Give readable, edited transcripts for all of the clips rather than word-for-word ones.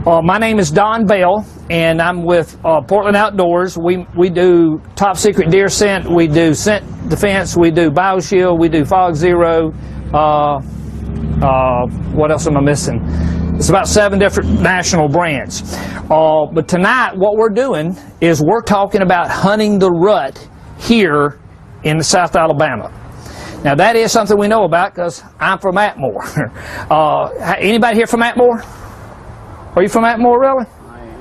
My name is Don Bell, and I'm with Portland Outdoors. We do top secret deer scent, we do scent defense, we do BioShield, we do Fog Zero. What else am I missing? It's about 7 different national brands. But tonight what we're doing is we're talking about hunting the rut here in South Alabama. Now that is something we know about because I'm from Atmore. Anybody here from Atmore? Are you from Atmore, really?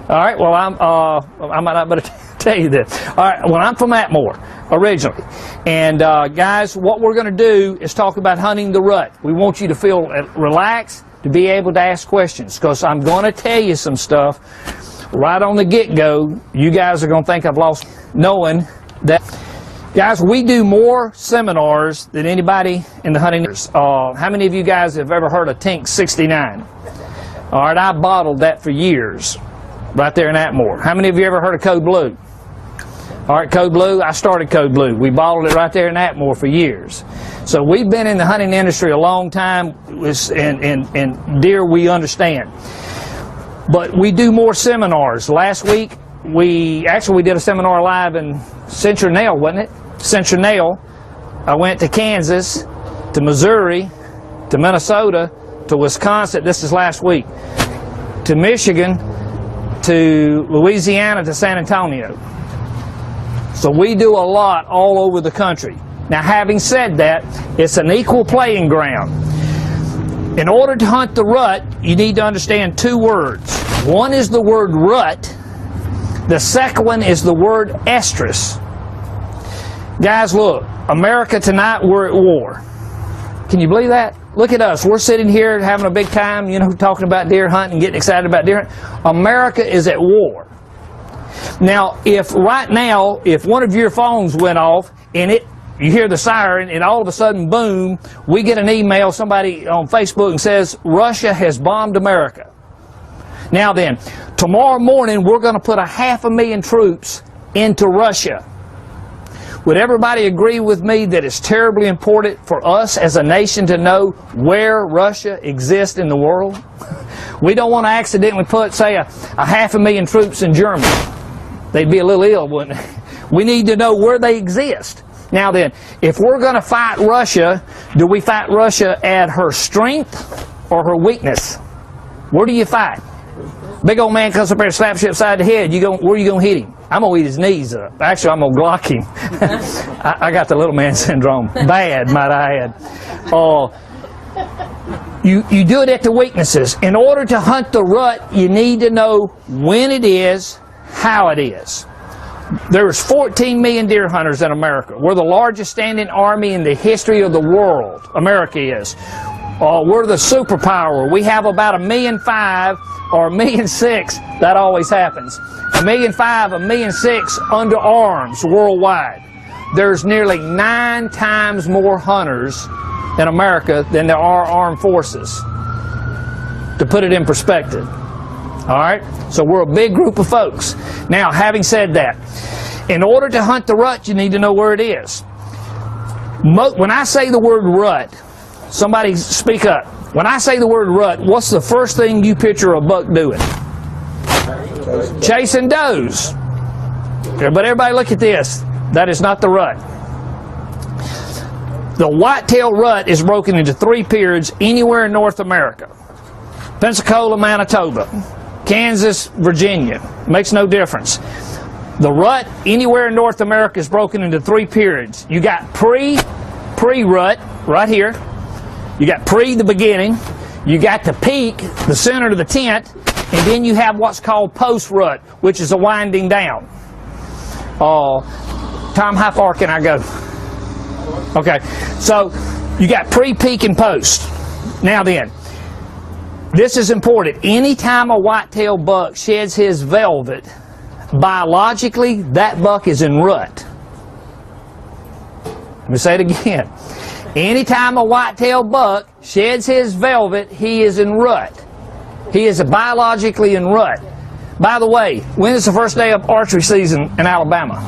All right, well, I might not better tell you this. All right, well, I'm from Atmore originally. And guys, what we're going to do is talk about hunting the rut. We want you to feel relaxed, to be able to ask questions, because I'm going to tell you some stuff right on the get-go. You guys are going to think I've lost knowing that. Guys, we do more seminars than anybody in the hunting industry. How many of you guys have ever heard of Tink 69? All right, I bottled that for years, right there in Atmore. How many of you ever heard of Code Blue? All right, Code Blue, I started Code Blue. We bottled it right there in Atmore for years. So we've been in the hunting industry a long time, and deer we understand. But we do more seminars. Last week, we did a seminar live in Central, wasn't it? Central. I went to Kansas, to Missouri, to Minnesota, to Wisconsin, this is last week, to Michigan, to Louisiana, to San Antonio. So we do a lot all over the country. Now, having said that, it's an equal playing ground. In order to hunt the rut, you need to understand 2 words. One is the word rut. The second one is the word estrus. Guys, look, America tonight, we're at war. Can you believe that? Look at us. We're sitting here having a big time, you know, talking about deer hunting, getting excited about deer hunting. America is at war. Now, if one of your phones went off and you hear the siren and all of a sudden, boom, we get an email, somebody on Facebook and says, Russia has bombed America. Now then, tomorrow morning we're going to put 500,000 troops into Russia. Would everybody agree with me that it's terribly important for us as a nation to know where Russia exists in the world? We don't want to accidentally put, say, 500,000 troops in Germany. They'd be a little ill, wouldn't they? We need to know where they exist. Now then, if we're going to fight Russia, do we fight Russia at her strength or her weakness? Where do you fight? Big old man comes up there and slaps you upside the head. Where are you going to hit him? I'm going to eat his knees up. Actually, I'm going to block him. I got the little man syndrome. Bad, might I add. You do it at the weaknesses. In order to hunt the rut, you need to know when it is, how it is. There's 14 million deer hunters in America. We're the largest standing army in the history of the world. America is. We're the superpower. We have about 1.5 million or 1.6 million. That always happens. 1.5 million, 1.6 million under arms worldwide. There's nearly 9 times more hunters in America than there are armed forces. To put it in perspective. All right? So we're a big group of folks. Now, having said that, in order to hunt the rut, you need to know where it is. When I say the word rut, somebody speak up. When I say the word rut, what's the first thing you picture a buck doing? Chasing does. But everybody look at this. That is not the rut. The whitetail rut is broken into 3 periods anywhere in North America. Pensacola, Manitoba, Kansas, Virginia. Makes no difference. The rut anywhere in North America is broken into 3 periods. You got pre-rut right here. You got the beginning. You got the peak, the center of the tent. And then you have what's called post-rut, which is a winding down. Tom, how far can I go? Okay, so you got pre, peak, and post. Now then, this is important. Anytime a whitetail buck sheds his velvet, biologically, that buck is in rut. Let me say it again. Anytime a whitetail buck sheds his velvet, he is in rut. He is biologically in rut. By the way, when is the first day of archery season in Alabama?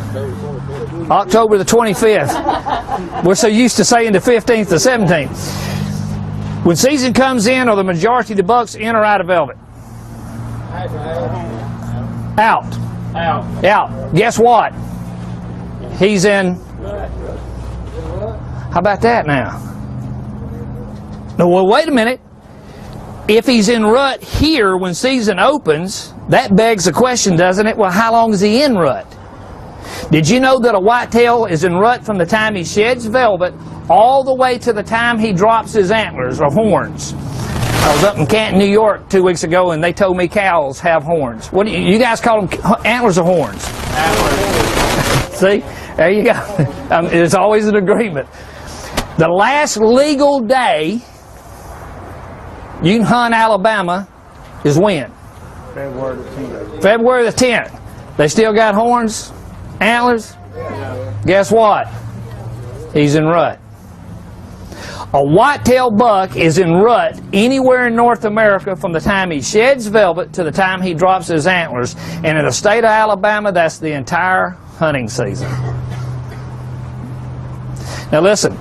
October the 25th. We're so used to saying the 15th to 17th. When season comes in, are the majority of the bucks in or out of velvet? Out. Out. Guess what? He's in. How about that now? No, well, wait a minute. If he's in rut here when season opens, that begs the question, doesn't it? Well, how long is he in rut? Did you know that a whitetail is in rut from the time he sheds velvet all the way to the time he drops his antlers or horns? I was up in Canton, New York 2 weeks ago, and they told me cows have horns. What do you guys call them? Antlers or horns? Antlers. See? There you go. There's always an agreement. The last legal day you can hunt Alabama is when? February the 10th. February the 10th. They still got horns, antlers? Yeah. Guess what? He's in rut. A whitetail buck is in rut anywhere in North America from the time he sheds velvet to the time he drops his antlers. And in the state of Alabama, that's the entire hunting season. Now listen,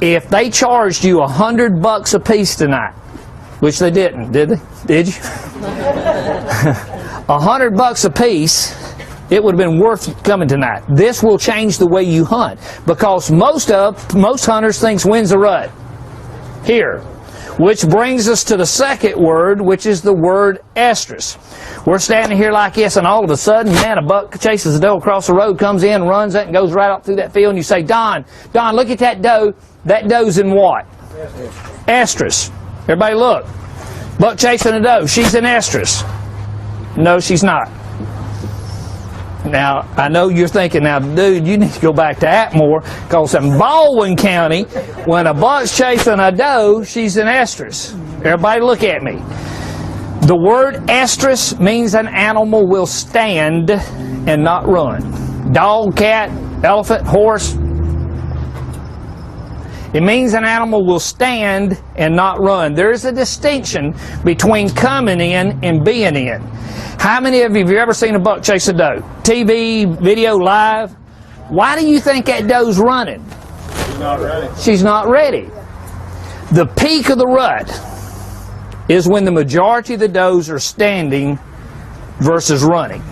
if they charged you $100 a piece tonight, which they didn't, did they? Did you? $100 a piece, it would have been worth coming tonight. This will change the way you hunt, because most hunters thinks when's the rut? Here. Which brings us to the second word, which is the word estrus. We're standing here like this, and all of a sudden, man, a buck chases a doe across the road, comes in, runs it, and goes right up through that field, and you say, Don, look at that doe. That doe's in what? Estrus. Everybody look. Buck chasing a doe. She's in estrus. No, she's not. Now, I know you're thinking, now, dude, you need to go back to Atmore, because in Baldwin County, when a buck's chasing a doe, she's in estrus. Everybody look at me. The word estrus means an animal will stand and not run. Dog, cat, elephant, horse. It means an animal will stand and not run. There is a distinction between coming in and being in. How many of you have ever seen a buck chase a doe? TV, video, live? Why do you think that doe's running? She's not ready. She's not ready. The peak of the rut is when the majority of the does are standing versus running.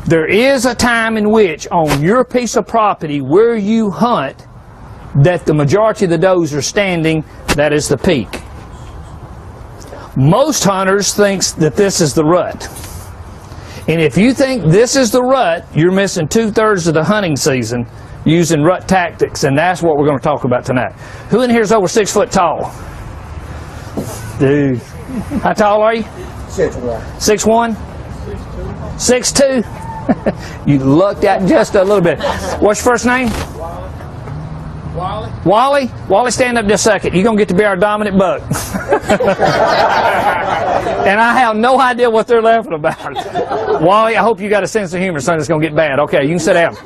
There is a time in which on your piece of property where you hunt that the majority of the does are standing, that is the peak. Most hunters think that this is the rut. And if you think this is the rut, you're missing 2/3 of the hunting season using rut tactics, and that's what we're going to talk about tonight. Who in here is over 6 foot tall? Dude. How tall are you? 6'1". 6'1"? 6'2"? You lucked out just a little bit. What's your first name? Wally. Wally? Wally, stand up just a second. You're going to get to be our dominant buck. And I have no idea what they're laughing about. Wally, I hope you got a sense of humor, son. It's going to get bad. Okay, you can sit down.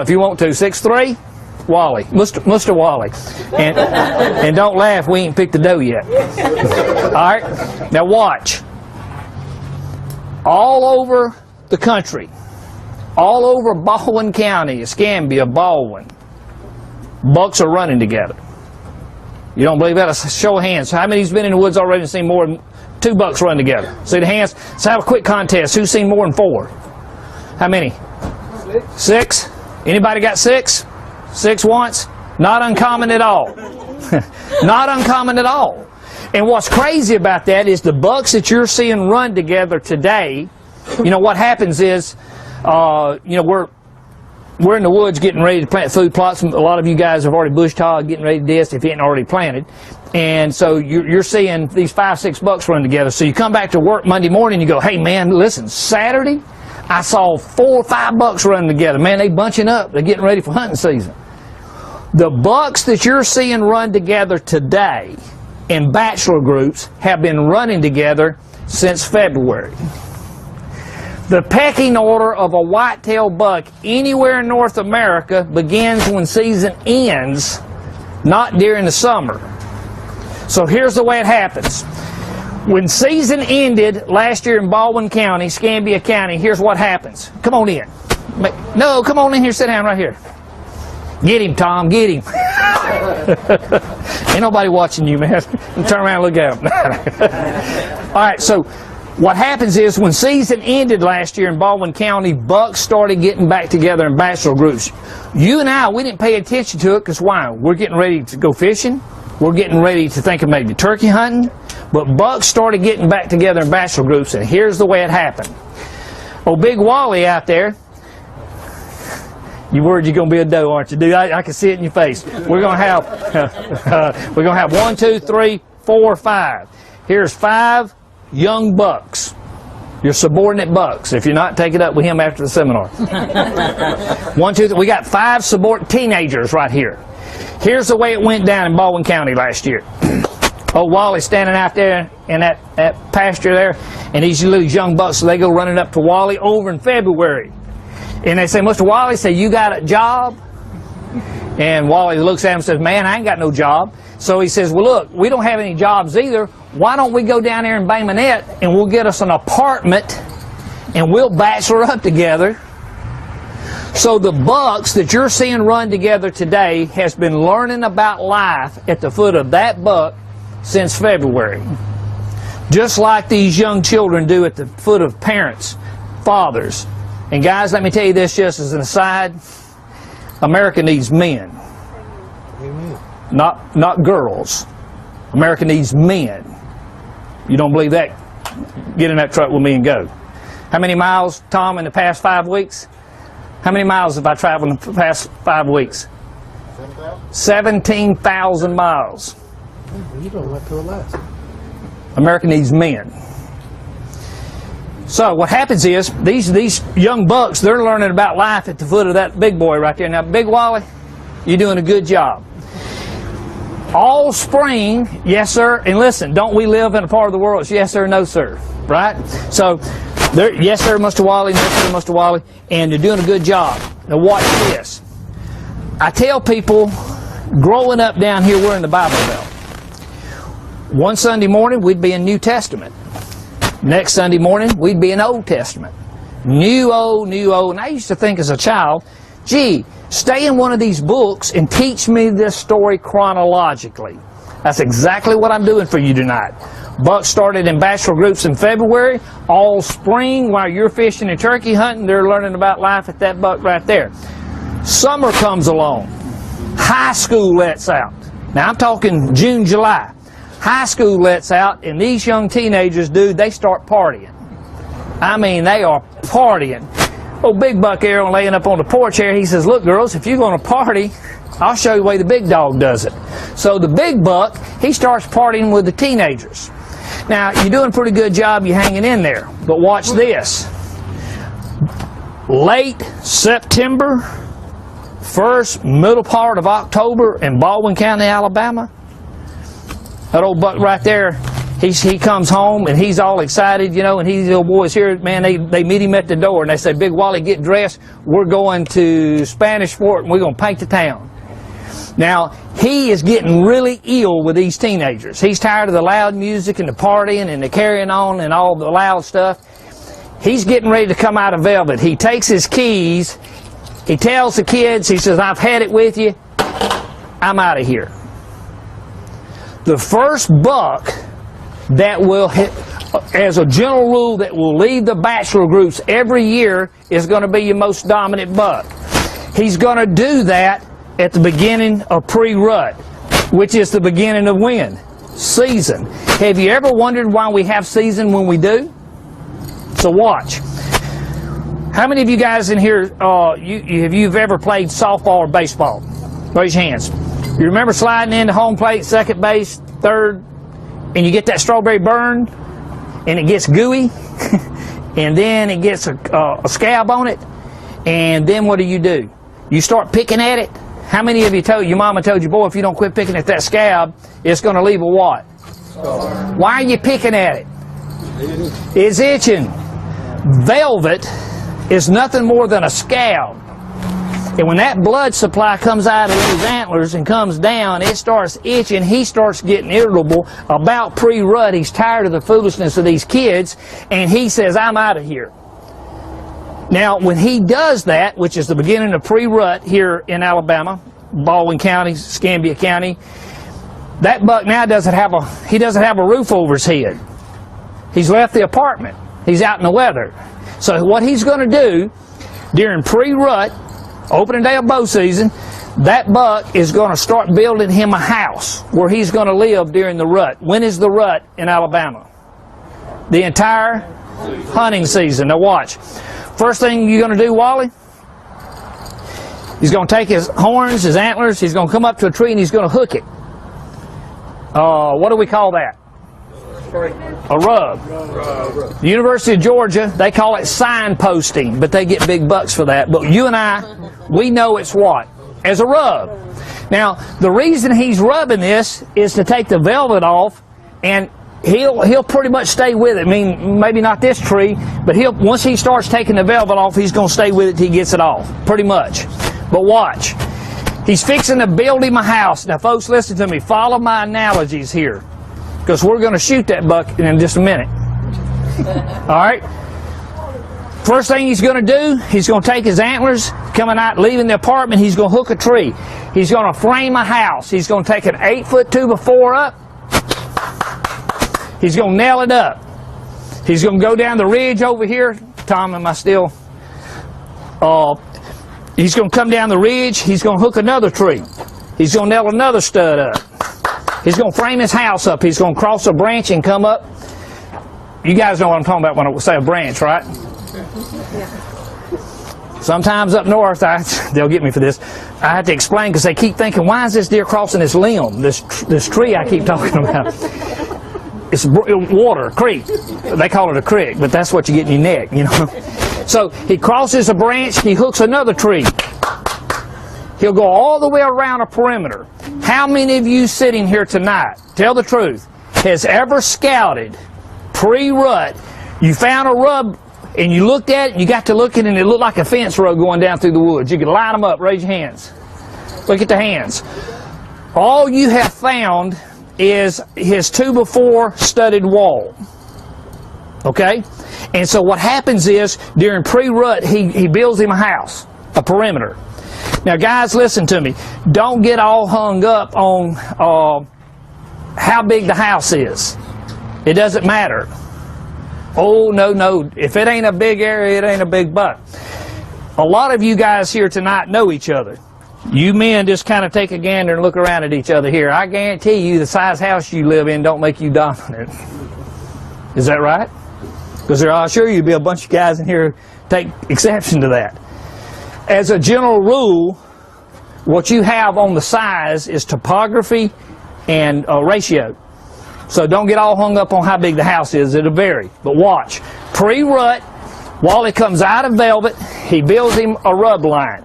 If you want to. 6'3"? Wally. Mr. Wally. And don't laugh, we ain't picked the dough yet. Alright? Now watch. All over the country, all over Baldwin County, Escambia, Baldwin, bucks are running together. You don't believe that? Let's show of hands. How many's been in the woods already and seen more than 2 bucks run together? See the hands? Let's have a quick contest. Who's seen more than 4? How many? 6? Anybody got 6? 6 once? Not uncommon at all. Not uncommon at all. And what's crazy about that is the bucks that you're seeing run together today, you know, what happens is, we're in the woods getting ready to plant food plots. A lot of you guys have already bush hogged, getting ready to this if you ain't already planted. And so you're seeing these 5, 6 bucks run together. So you come back to work Monday morning, you go, hey man, listen, Saturday, I saw 4 or 5 bucks running together. Man, they bunching up. They're getting ready for hunting season. The bucks that you're seeing run together today in bachelor groups have been running together since February. The pecking order of a whitetail buck anywhere in North America begins when season ends, not during the summer. So here's the way it happens. When season ended last year in Baldwin County, Escambia County, here's what happens. Come on in. No, come on in here, sit down right here. Get him, Tom, get him. Ain't nobody watching you, man. Turn around and look at him. All right, so What happens is when season ended last year in Baldwin County, bucks started getting back together in bachelor groups. You and I, we didn't pay attention to it because why? We're getting ready to go fishing. We're getting ready to think of maybe turkey hunting. But bucks started getting back together in bachelor groups, and here's the way it happened. Oh, Big Wally out there, you worried you're going to be a doe, aren't you, dude? I can see it in your face. We're going to have 1, 2, 3, 4, 5. Here's 5 young bucks. Your subordinate bucks. If you're not, take it up with him after the seminar. 1, 2, 3. We got 5 subordinate teenagers right here. Here's the way it went down in Baldwin County last year. Oh, Wally's standing out there in that pasture there, and these little young bucks, so they go running up to Wally over in February. And they say, Mr. Wally, say, you got a job? And Wally looks at him and says, man, I ain't got no job. So he says, well, look, we don't have any jobs either. Why don't we go down there in Bay Minette and we'll get us an apartment and we'll bachelor up together. So the bucks that you're seeing run together today has been learning about life at the foot of that buck since February. Just like these young children do at the foot of parents, fathers. And guys, let me tell you this just as an aside. America needs men. Amen. Not girls. America needs men. You don't believe that? Get in that truck with me and go. How many miles, Tom, in the past 5 weeks? How many miles have I traveled in the past 5 weeks? 17,000 miles. You don't want to last. America needs men. So what happens is these young bucks, they're learning about life at the foot of that big boy right there. Now, Big Wally, you're doing a good job. All spring, yes sir, and listen, don't we live in a part of the world? It's yes sir, no sir, right? So, yes sir, Mr. Wally, no sir, Mr. Wally, and you're doing a good job. Now watch this. I tell people, growing up down here, we're in the Bible Belt. One Sunday morning, we'd be in New Testament. Next Sunday morning, we'd be in Old Testament. New, old, and I used to think as a child, gee, stay in one of these books and teach me this story chronologically. That's exactly what I'm doing for you tonight. Bucks started in bachelor groups in February. All spring, while you're fishing and turkey hunting, they're learning about life at that buck right there. Summer comes along. High school lets out. Now I'm talking June, July. High school lets out, and these young teenagers, dude, they start partying. I mean, they are partying. Oh, Big Buck Aaron laying up on the porch here, he says, look, girls, if you're going to party, I'll show you the way the big dog does it. So the big buck, he starts partying with the teenagers. Now, you're doing a pretty good job, you're hanging in there. But watch this. Late September, first middle part of October in Baldwin County, Alabama, that old buck right there, he comes home and he's all excited, you know, and these little boys here, man, they meet him at the door and they say, Big Wally, get dressed. We're going to Spanish Fort and we're going to paint the town. Now, he is getting really ill with these teenagers. He's tired of the loud music and the partying and the carrying on and all the loud stuff. He's getting ready to come out of Velvet. He takes his keys. He tells the kids, he says, I've had it with you. I'm out of here. The first buck that will hit, as a general rule, that will leave the bachelor groups every year is going to be your most dominant buck. He's going to do that at the beginning of pre-rut, which is the beginning of when? Season. Have you ever wondered why we have season when we do? So watch. How many of you guys in here, have you ever played softball or baseball? Raise your hands. You remember sliding into home plate, second base, third, and you get that strawberry burn, and it gets gooey, and then it gets a scab on it, and then what do? You start picking at it. How many of you your mama told you, boy, if you don't quit picking at that scab, it's going to leave a what? Scar. Why are you picking at it? It's itching. Velvet is nothing more than a scab. And when that blood supply comes out of those antlers and comes down, it starts itching. He starts getting irritable about pre-rut. He's tired of the foolishness of these kids, and he says, I'm out of here. Now, when he does that, which is the beginning of pre-rut here in Alabama, Baldwin County, Escambia County, that buck now doesn't have a roof over his head. He's left the apartment. He's out in the weather. So what he's going to do during pre-rut, opening day of bow season, that buck is going to start building him a house where he's going to live during the rut. When is the rut in Alabama? The entire hunting season. Now watch. First thing you're going to do, Wally, he's going to take his horns, his antlers, he's going to come up to a tree and he's going to hook it. What do we call that? A rub. The University of Georgia, they call it signposting, but they get big bucks for that. But you and I, we know it's what? As a rub. Now, the reason he's rubbing this is to take the velvet off, and he'll pretty much stay with it. I mean, maybe not this tree, but once he starts taking the velvet off, he's going to stay with it till he gets it off, pretty much. But watch. He's fixing to build him a house. Now, folks, listen to me. Follow my analogies here, because we're going to shoot that buck in just a minute. All right? First thing he's going to do, he's going to take his antlers, coming out, leaving the apartment, he's going to hook a tree. He's going to frame a house. He's going to take an 8-foot 2x4 up. He's going to nail it up. He's going to go down the ridge over here. Tom, am I still? He's going to come down the ridge. He's going to hook another tree. He's going to nail another stud up. He's going to frame his house up. He's going to cross a branch and come up. You guys know what I'm talking about when I say a branch, right? Sometimes up north, they'll get me for this. I have to explain because they keep thinking, why is this deer crossing this limb, this tree I keep talking about? It's water, creek. They call it a creek, but that's what you get in your neck, you know. So he crosses a branch, he hooks another tree. He'll go all the way around a perimeter. How many of you sitting here tonight, tell the truth, has ever scouted pre-rut? You found a rub and you looked at it and you got to look at it and it looked like a fence row going down through the woods. You could line them up, raise your hands. Look at the hands. All you have found is his 2x4 studded wall. Okay? And so what happens is, during pre-rut, he builds him a house, a perimeter. Now guys, listen to me. Don't get all hung up on how big the house is. It doesn't matter. Oh, no. If it ain't a big area, it ain't a big buck. A lot of you guys here tonight know each other. You men just kind of take a gander and look around at each other here. I guarantee you the size house you live in don't make you dominant. Is that right? Because I'll assure you there'll be a bunch of guys in here who take exception to that. As a general rule, what you have on the size is topography and ratio. So don't get all hung up on how big the house is. It'll vary. But watch. Pre-rut, Wally comes out of velvet, he builds him a rub line.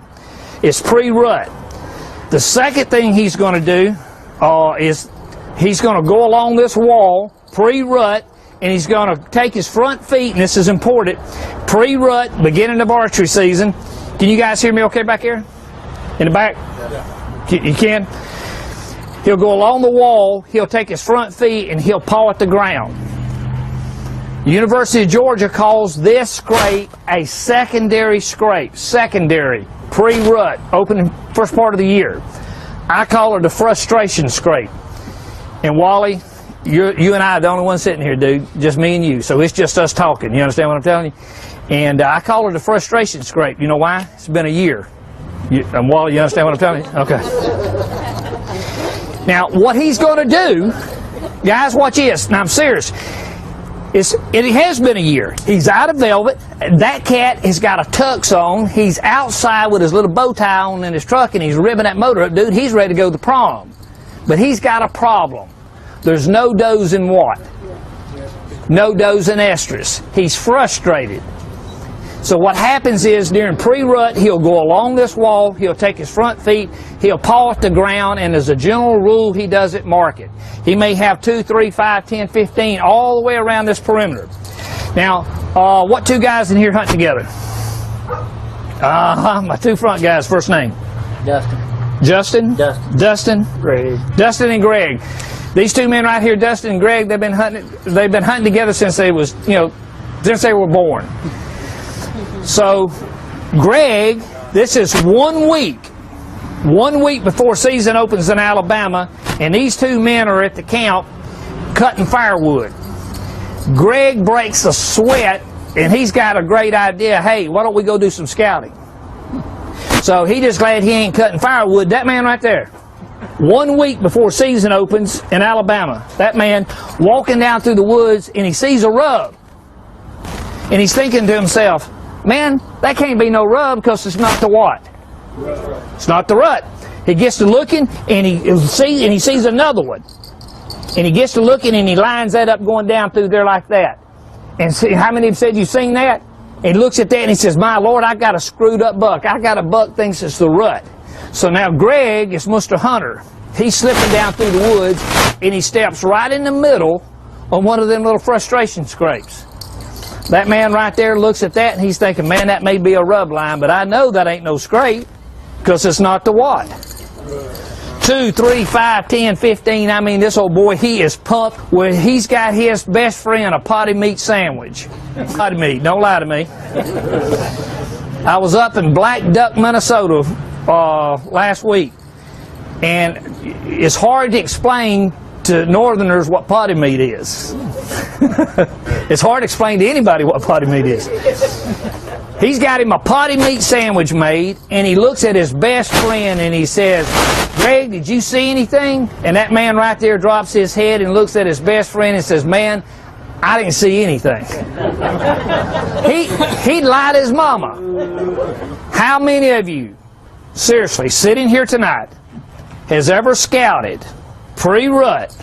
It's pre-rut. The second thing he's going to do is he's going to go along this wall, pre-rut, and he's going to take his front feet, and this is important, pre-rut, beginning of archery season. Can you guys hear me okay back here? In the back? Yeah. You can? He'll go along the wall, he'll take his front feet, and he'll paw at the ground. University of Georgia calls this scrape a secondary scrape. Secondary. Pre-rut. Opening first part of the year. I call it a frustration scrape. And Wally, you and I are the only ones sitting here, dude. Just me and you. So it's just us talking. You understand what I'm telling you? And I call it a frustration scrape. You know why? It's been a year. And Wally, you understand what I'm telling you? Okay. Now, what he's going to do, guys, watch this. Now, I'm serious. It has been a year. He's out of velvet. That cat has got a tux on. He's outside with his little bow tie on in his truck, and he's ribbing that motor up. Dude, he's ready to go to prom. But he's got a problem. There's no does in what? No does in estrus. He's frustrated. So what happens is, during pre-rut, he'll go along this wall, he'll take his front feet, he'll paw at the ground, and as a general rule, he doesn't mark it. He may have 2, 3, 5, 10, 15, all the way around this perimeter. Now, what two guys in here hunt together? My two front guys, first name? Justin? Dustin? Greg. Dustin and Greg. These two men right here, Dustin and Greg, they've been hunting together since they were born. So, Greg, this is 1 week. 1 week before season opens in Alabama, and these two men are at the camp cutting firewood. Greg breaks a sweat, and he's got a great idea. Hey, why don't we go do some scouting? So he just glad he ain't cutting firewood. That man right there, 1 week before season opens in Alabama, that man walking down through the woods, and he sees a rub. And he's thinking to himself, man, that can't be no rub because it's not the what? It's not the rut. He gets to looking, and he sees another one. And he gets to looking, and he lines that up going down through there like that. And see, how many have said you've seen that? And he looks at that and he says, my Lord, I got a screwed up buck. I got a buck thinks it's the rut. So now Greg is Mr. Hunter. He's slipping down through the woods, and he steps right in the middle on one of them little frustration scrapes. That man right there looks at that, and he's thinking, man, that may be a rub line, but I know that ain't no scrape because it's not the what? 2, 3, 5, 10, 15. I mean, this old boy, he is pumped. Well, he's got his best friend a potty meat sandwich. Potty meat, don't lie to me. I was up in Black Duck, Minnesota last week, and it's hard to explain to northerners what potty meat is. It's hard to explain to anybody what potty meat is. He's got him a potty meat sandwich made, and he looks at his best friend and he says, Greg, did you see anything? And that man right there drops his head and looks at his best friend and says, man, I didn't see anything. He lied to his mama. How many of you, seriously, sitting here tonight, has ever scouted pre-rut?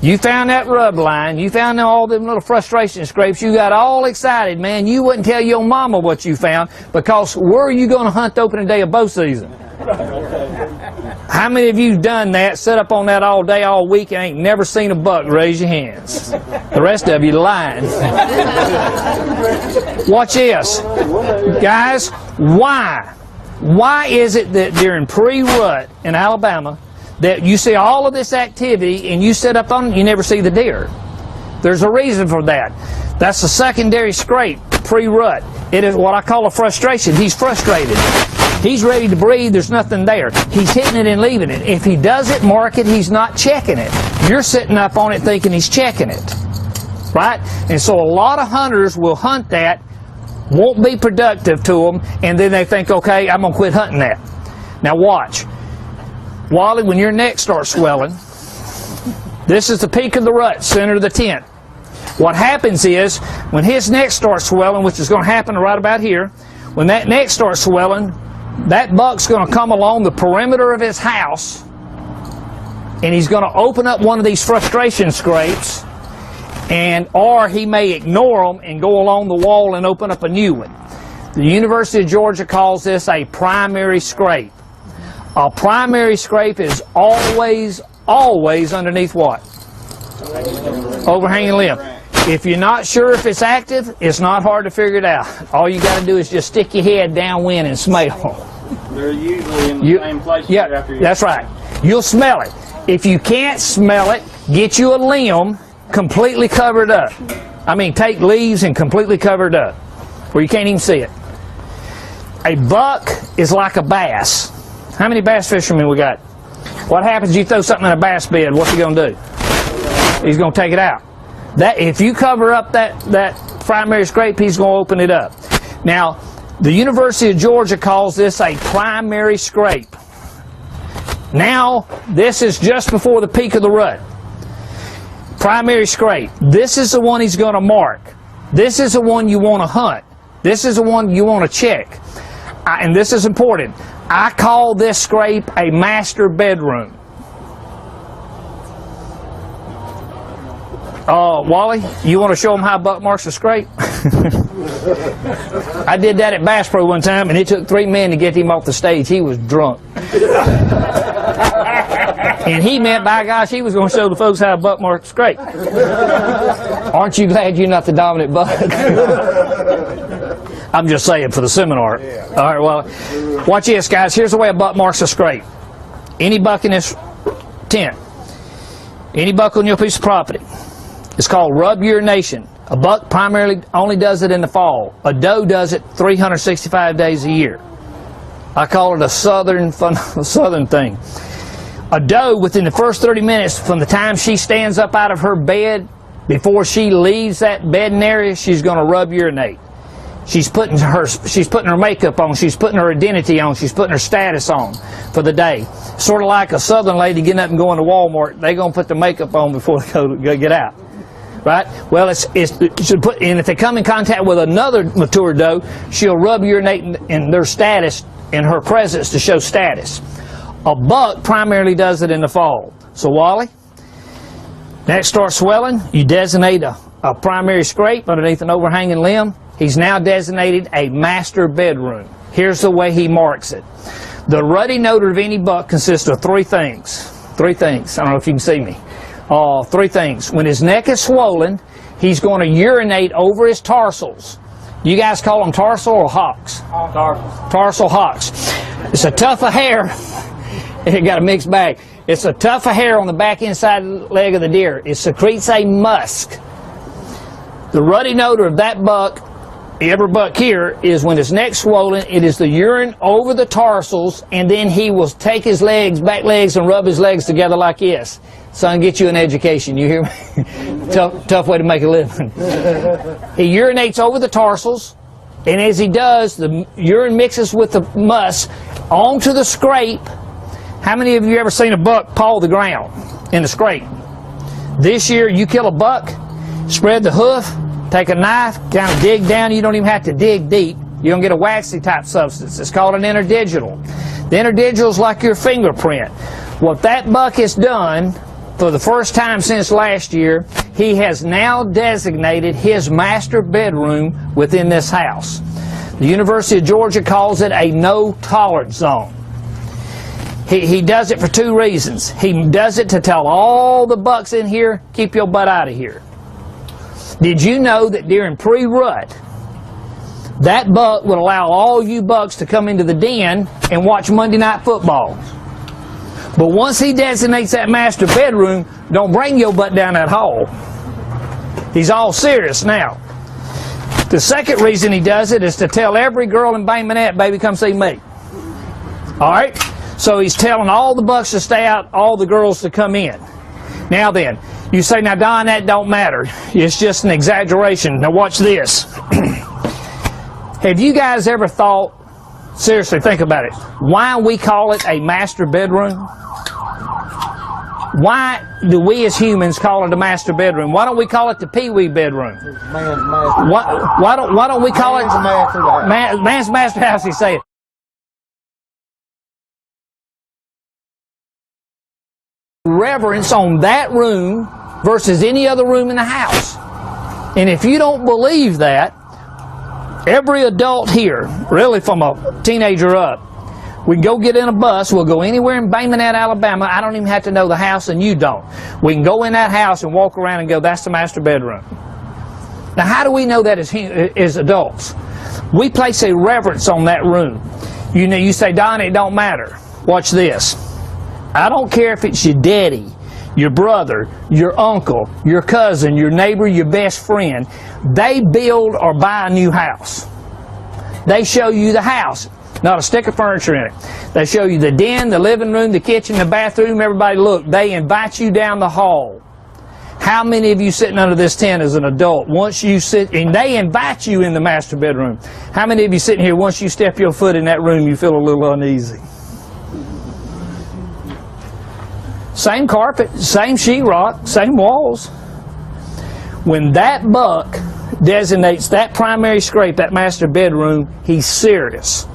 You found that rub line, you found all them little frustration scrapes, you got all excited, man. You wouldn't tell your mama what you found, because where are you going to hunt the opening day of bow season? How many of you done that, set up on that all day, all week, and ain't never seen a buck? Raise your hands. The rest of you lying. Watch this. Guys, why? Why is it that during pre-rut in Alabama that you see all of this activity and you sit up on it, you never see the deer? There's a reason for that. That's the secondary scrape, pre-rut. It is what I call a frustration. He's frustrated. He's ready to breathe. There's nothing there. He's hitting it and leaving it. If he doesn't mark it, he's not checking it. You're sitting up on it thinking he's checking it. Right? And so a lot of hunters will hunt that, won't be productive to them, and then they think, okay, I'm going to quit hunting that. Now watch. Wally, when your neck starts swelling, this is the peak of the rut, center of the tent. What happens is, when his neck starts swelling, which is going to happen right about here, when that neck starts swelling, that buck's going to come along the perimeter of his house, and he's going to open up one of these frustration scrapes, or he may ignore them and go along the wall and open up a new one. The University of Georgia calls this a primary scrape. A primary scrape is always underneath what? Overhanging limb. If you're not sure if it's active, it's not hard to figure it out. All you got to do is just stick your head downwind and smell. They're usually in the same place. Yeah, after you. That's right. You'll smell it. If you can't smell it, get you a limb completely covered up. I mean, take leaves and completely cover it up where you can't even see it. A buck is like a bass. How many bass fishermen we got? What happens if you throw something in a bass bed? What's he going to do? He's going to take it out. If you cover up that primary scrape, he's going to open it up. Now, the University of Georgia calls this a primary scrape. Now, this is just before the peak of the rut. Primary scrape. This is the one he's going to mark. This is the one you want to hunt. This is the one you want to check. And this is important. I call this scrape a master bedroom. Wally, you want to show them how buck marks a scrape? I did that at Bass Pro one time, and it took 3 men to get him off the stage. He was drunk. And he meant, by gosh, he was going to show the folks how a buck marks a scrape. Aren't you glad you're not the dominant buck? I'm just saying for the seminar. All right, well, watch this, guys. Here's the way a buck marks a scrape. Any buck in this tent, any buck on your piece of property, it's called rub urination. A buck primarily only does it in the fall. A doe does it 365 days a year. I call it a southern thing. A doe, within the first 30 minutes from the time she stands up out of her bed Before she leaves that bedding area, she's going to rub urinate. She's putting her makeup on. She's putting her identity on. She's putting her status on for the day. Sort of like a southern lady getting up and going to Walmart. They're going to put the makeup on before they go get out. Right? Well, and if they come in contact with another mature doe, she'll rub urinate in their status, in her presence, to show status. A buck primarily does it in the fall. So, Wally, next starts swelling, you designate a primary scrape underneath an overhanging limb. He's now designated a master bedroom. Here's the way he marks it. The ruddy notor of any buck consists of three things. Three things. I don't know if you can see me. Three things. When his neck is swollen, he's going to urinate over his tarsals. You guys call them tarsal or hocks? Tarsal. Tarsal hocks. It's a tuft of hair. It got a mixed bag. It's a tuft of hair on the back inside leg of the deer. It secretes a musk. The ruddy notor of that buck, every buck here, is when his neck's swollen, it is the urine over the tarsals, and then he will take his legs, back legs, and rub his legs together like this. Son, get you an education, you hear me? tough way to make a living. He urinates over the tarsals, and as he does, the urine mixes with the musk onto the scrape. How many of you ever seen a buck paw the ground in the scrape? This year, you kill a buck, spread the hoof, take a knife, kind of dig down. You don't even have to dig deep. You're going to get a waxy type substance. It's called an interdigital. The interdigital is like your fingerprint. What that buck has done for the first time since last year, he has now designated his master bedroom within this house. The University of Georgia calls it a no-tolerance zone. He does it for two reasons. He does it to tell all the bucks in here, keep your butt out of here. Did you know that during pre-rut, that buck would allow all you bucks to come into the den and watch Monday Night Football? But once he designates that master bedroom, don't bring your butt down that hall. He's all serious now. The second reason he does it is to tell every girl in Bay Minette, baby, come see me. All right? So he's telling all the bucks to stay out, all the girls to come in. Now then, you say, now Don, that don't matter. It's just an exaggeration. Now watch this. Have you guys ever thought, seriously, think about it, why we call it a master bedroom? Why do we as humans call it a master bedroom? Why don't we call it the Pee-wee bedroom? Why don't we call it man's master house, he said. Reverence on that room versus any other room in the house. And if you don't believe that, every adult here, really from a teenager up, we can go get in a bus, we'll go anywhere in Bay Minette, Alabama. I don't even have to know the house and you don't. We can go in that house and walk around and go, that's the master bedroom. Now how do we know that as adults? We place a reverence on that room. You know, you say, Don, it don't matter. Watch this. I don't care if it's your daddy, your brother, your uncle, your cousin, your neighbor, your best friend. They build or buy a new house. They show you the house, not a stick of furniture in it. They show you the den, the living room, the kitchen, the bathroom. Everybody look. They invite you down the hall. How many of you sitting under this tent as an adult, once you sit, and they invite you in the master bedroom, how many of you sitting here, once you step your foot in that room, you feel a little uneasy? Same carpet, same sheetrock, same walls. When that buck designates that primary scrape, that master bedroom, he's serious.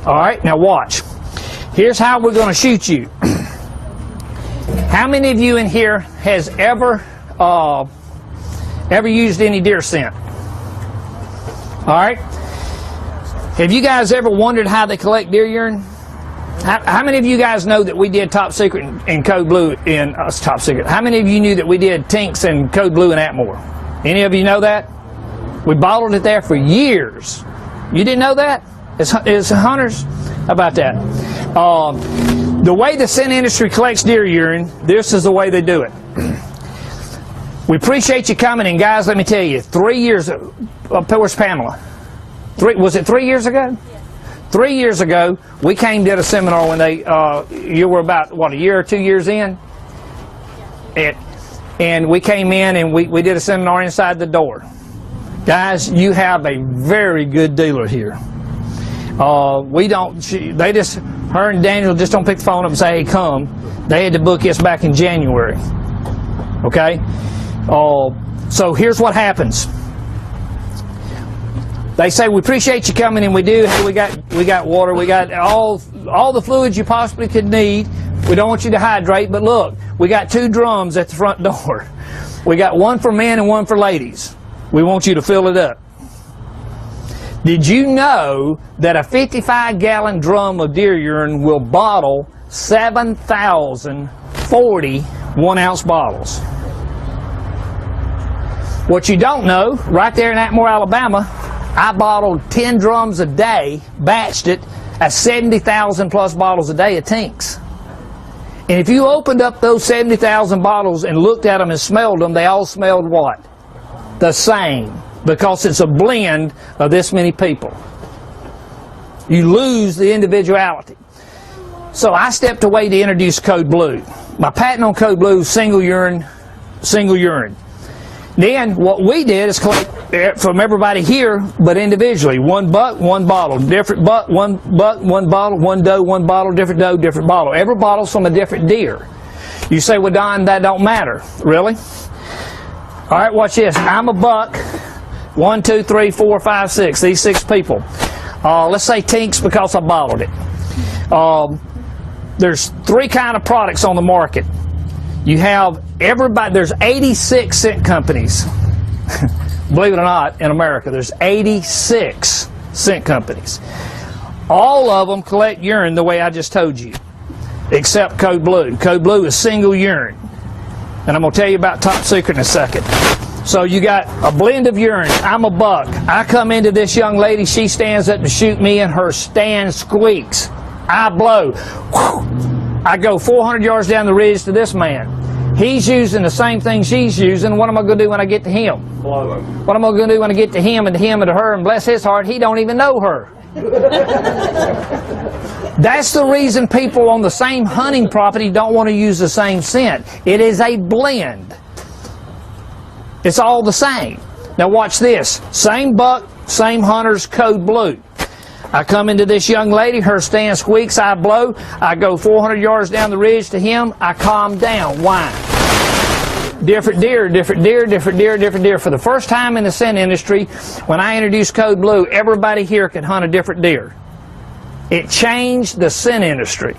All right, now watch. Here's how we're going to shoot you. How many of you in here has ever used any deer scent? All right. Have you guys ever wondered how they collect deer urine? How many of you guys know that we did Top Secret and Code Blue in Top Secret? How many of you knew that we did Tinks and Code Blue in Atmore? Any of you know that? We bottled it there for years. You didn't know that? As hunters? How about that? The way the scent industry collects deer urine, this is the way they do it. We appreciate you coming, and guys, let me tell you, 3 years ago, where's Pamela? Was it 3 years ago? 3 years ago, we came to a seminar when you were about, what, a year or 2 years in? and we came in and we did a seminar inside the door. Guys, you have a very good dealer here. Her and Daniel just don't pick the phone up and say, hey, come. They had to book us back in January. Okay? So here's what happens. They say, we appreciate you coming, and we do. Hey, we got water, we got all the fluids you possibly could need. We don't want you to hydrate, but look, we got 2 drums at the front door. We got one for men and one for ladies. We want you to fill it up. Did you know that a 55-gallon drum of deer urine will bottle 7,040 1-ounce bottles? What you don't know, right there in Atmore, Alabama, I bottled 10 drums a day, batched it at 70,000 plus bottles a day of Tinks. And if you opened up those 70,000 bottles and looked at them and smelled them, they all smelled what? The same. Because it's a blend of this many people. You lose the individuality. So I stepped away to introduce Code Blue. My patent on Code Blue is single urine, single urine. Then what we did is collect from everybody here, but individually. 1 buck, 1 bottle. Different buck, 1 bottle, 1 doe, 1 bottle, different doe, different bottle. Every bottle's from a different deer. You say, well, Don, that don't matter. Really? All right, watch this. I'm a buck. 1, 2, 3, 4, 5, 6. These 6 people. Let's say Tinks because I bottled it. There's 3 kind of products on the market. You have everybody. There's 86 scent companies. Believe it or not, in America, there's 86 scent companies. All of them collect urine the way I just told you, except Code Blue. Code Blue is single urine. And I'm going to tell you about Top Secret in a second. So you got a blend of urine. I'm a buck. I come into this young lady. She stands up to shoot me, and her stand squeaks. I blow. Whew. I go 400 yards down the ridge to this man. He's using the same thing she's using. What am I going to do when I get to him? Blow. What am I going to do when I get to him and to her? And bless his heart, he don't even know her. That's the reason people on the same hunting property don't want to use the same scent. It is a blend. It's all the same. Now watch this. Same buck, same hunters, Code Blue. I come into this young lady, her stand squeaks, I blow, I go 400 yards down the ridge to him, I calm down. Why? Different deer, different deer, different deer, different deer. For the first time in the scent industry, when I introduced Code Blue, everybody here could hunt a different deer. It changed the scent industry.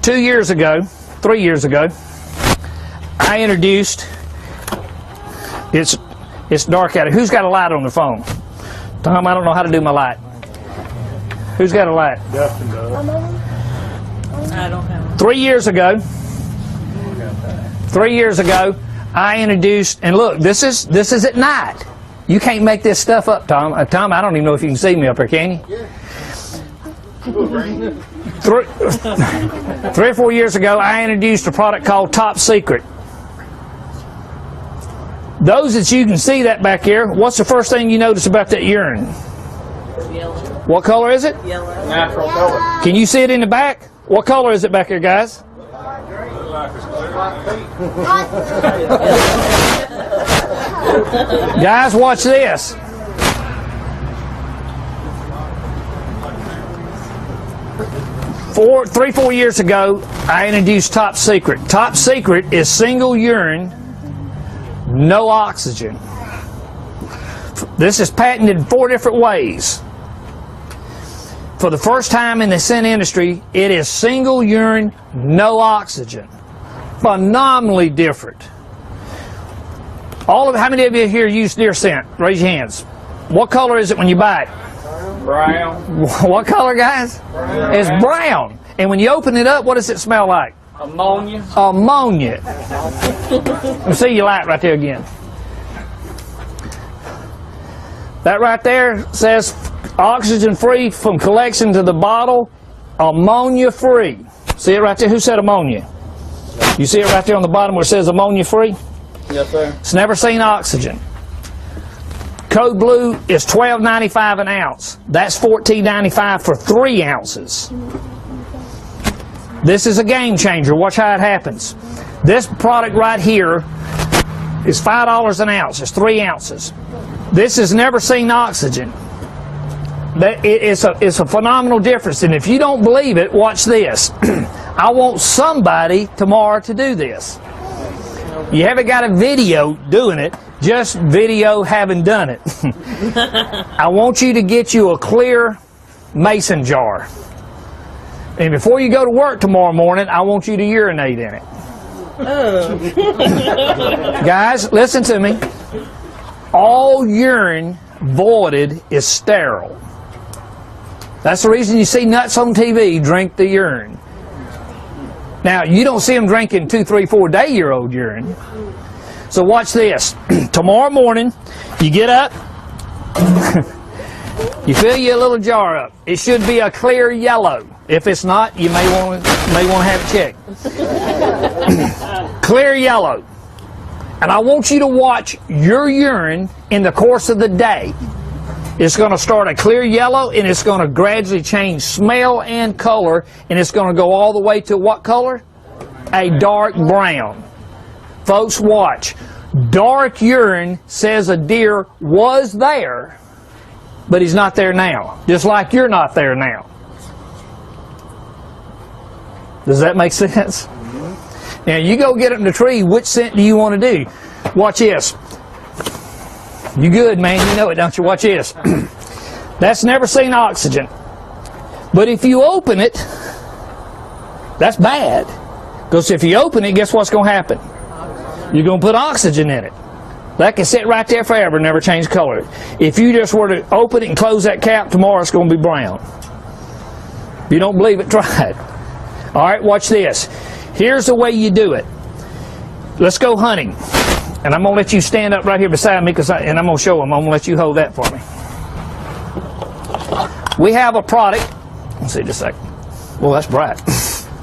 3 years ago, I introduced, it's dark out here. Who's got a light on the phone? Tom, I don't know how to do my light. Who's got a light? Dustin does. I don't have one. 3 years ago, I introduced, and look, this is at night. You can't make this stuff up, Tom. Tom, I don't even know if you can see me up here, can you? Yeah. 3 or 4 years ago, I introduced a product called Top Secret. Those that you can see that back here, what's the first thing you notice about that urine? Yellow. What color is it? Yellow. Natural color. Can you see it in the back? What color is it back here, guys? Guys, watch this. Three, 4 years ago, I introduced Top Secret. Top Secret is single urine, no oxygen. This is patented in 4 different ways. For the first time in the scent industry, it is single urine, no oxygen. Phenomenally different. How many of you here use deer scent? Raise your hands. What color is it when you buy it? Brown. What color, guys? Brown. It's brown. And when you open it up, what does it smell like? Ammonia. Ammonia. Let me see your light right there again. That right there says oxygen free from collection to the bottle, ammonia free. See it right there? Who said ammonia? You see it right there on the bottom where it says ammonia free? Yes, sir. It's never seen oxygen. Code Blue is $12.95 an ounce. That's $14.95 for 3 ounces. This is a game changer. Watch how it happens. This product right here is $5 an ounce. It's 3 ounces. This has never seen oxygen. It's a phenomenal difference. And if you don't believe it, watch this. I want somebody tomorrow to do this. You haven't got a video doing it, just video having done it. I want you to get you a clear mason jar. And before you go to work tomorrow morning, I want you to urinate in it. Guys, listen to me. All urine voided is sterile. That's the reason you see nuts on TV drink the urine. Now, you don't see them drinking 2, 3, 4 day-year-old urine. So watch this. Tomorrow morning, you get up, you fill your little jar up. It should be a clear yellow. If it's not, you may want to have it checked. Clear yellow. And I want you to watch your urine in the course of the day. It's going to start a clear yellow, and it's going to gradually change smell and color, and it's going to go all the way to what color? A dark brown. Folks, watch. Dark urine says a deer was there, but he's not there now. Just like you're not there now. Does that make sense? Now, you go get up in the tree, which scent do you want to do? Watch this. You good, man. You know it, don't you? Watch this. That's never seen oxygen. But if you open it, that's bad. Because if you open it, guess what's going to happen? You're going to put oxygen in it. That can sit right there forever and never change color. If you just were to open it and close that cap, tomorrow it's going to be brown. If you don't believe it, try it. All right, watch this. Here's the way you do it. Let's go hunting. And I'm going to let you stand up right here beside me, and I'm going to show them. I'm going to let you hold that for me. We have a product. Let's see just a second. Well, that's bright.